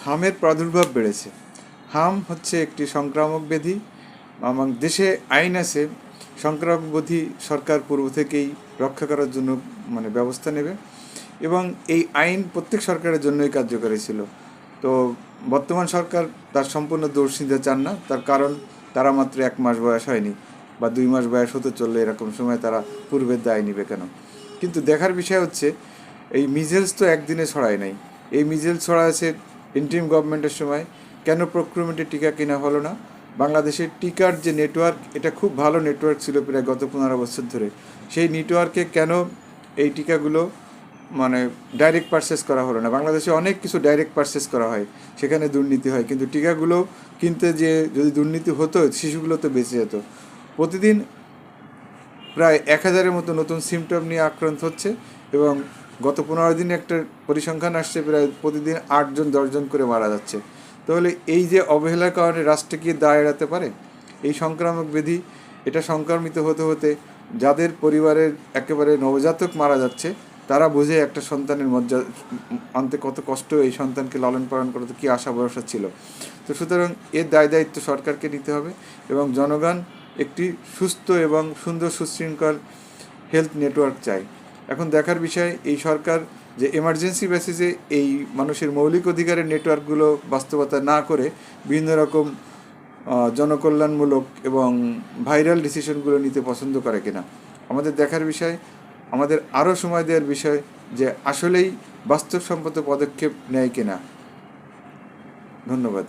হামের প্রাদুর্ভাব বেড়েছে। হাম হচ্ছে একটি সংক্রামক ব্যাধি। আমার দেশে আইন আছে, সংক্রামক ব্যাধি সরকার পূর্ব থেকেই রক্ষা করার জন্য ব্যবস্থা নেবে, এবং এই আইন প্রত্যেক সরকারের জন্যই কার্যকরী ছিল। তো বর্তমান সরকার তার সম্পূর্ণ দোষ নিতে চান না, তার কারণ তারা মাত্র 1 মাস বয়স হয়নি বা 2 মাস বয়স হতে চললে এরকম সময় তারা পূর্বের দায় নিবে কেন? কিন্তু দেখার বিষয় হচ্ছে, এই মিজেলস তো একদিনে ছড়ায় নাই। এই মিজেলস ছড়াছে ইন্টারিম গভর্নমেন্টের সময়। কেন প্রক্রিয়মেন্টে টিকা কেনা হলো না? বাংলাদেশের টিকার যে নেটওয়ার্ক, এটা খুব ভালো নেটওয়ার্ক ছিল প্রায় গত 15 বছর ধরে। সেই নেটওয়ার্কে কেন এই টিকাগুলো ডাইরেক্ট পারচেস করা হলো না? বাংলাদেশে অনেক কিছু ডাইরেক্ট পারচেস করা হয়, সেখানে দুর্নীতি হয়, কিন্তু টিকাগুলো কিনতে যে যদি দুর্নীতি হতো, শিশুগুলো তো বেঁচে যেত। প্রতিদিন প্রায় 1000-এর মতো নতুন সিমটম নিয়ে আক্রান্ত হচ্ছে, এবং গত 15 দিনে একটা পরিসংখ্যান আসছে, প্রায় প্রতিদিন 8জন 10জন করে মারা যাচ্ছে। তাহলে এই যে অবহেলার কারণে রাষ্ট্রে কি দায় এড়াতে পারে? এই সংক্রামক ব্যাধি, এটা সংক্রমিত হতে হতে যাদের পরিবারের একেবারে নবজাতক মারা যাচ্ছে, তারা বোঝে একটা সন্তানের মর্যাদা আনতে কত কষ্ট, এই সন্তানকে লালন পালন করতে কী আশা ভরসা ছিল। তো সুতরাং এর দায়িত্ব সরকারকে নিতে হবে, এবং জনগণ একটি সুস্থ এবং সুন্দর সুশৃঙ্খল হেলথ নেটওয়ার্ক চাই। এখন দেখার বিষয়, এই সরকার যে এমার্জেন্সি বেসিসে এই মানুষের মৌলিক অধিকারের নেটওয়ার্কগুলো বাস্তবতা না করে বিভিন্ন রকম জনকল্যাণমূলক এবং ভাইরাল ডিসিশনগুলো নিতে পছন্দ করে কিনা। আমাদের দেখার বিষয়, আমাদের আরও সময় দেওয়ার বিষয় যে আসলেই বাস্তবসম্মত পদক্ষেপ নেয় কিনা। ধন্যবাদ।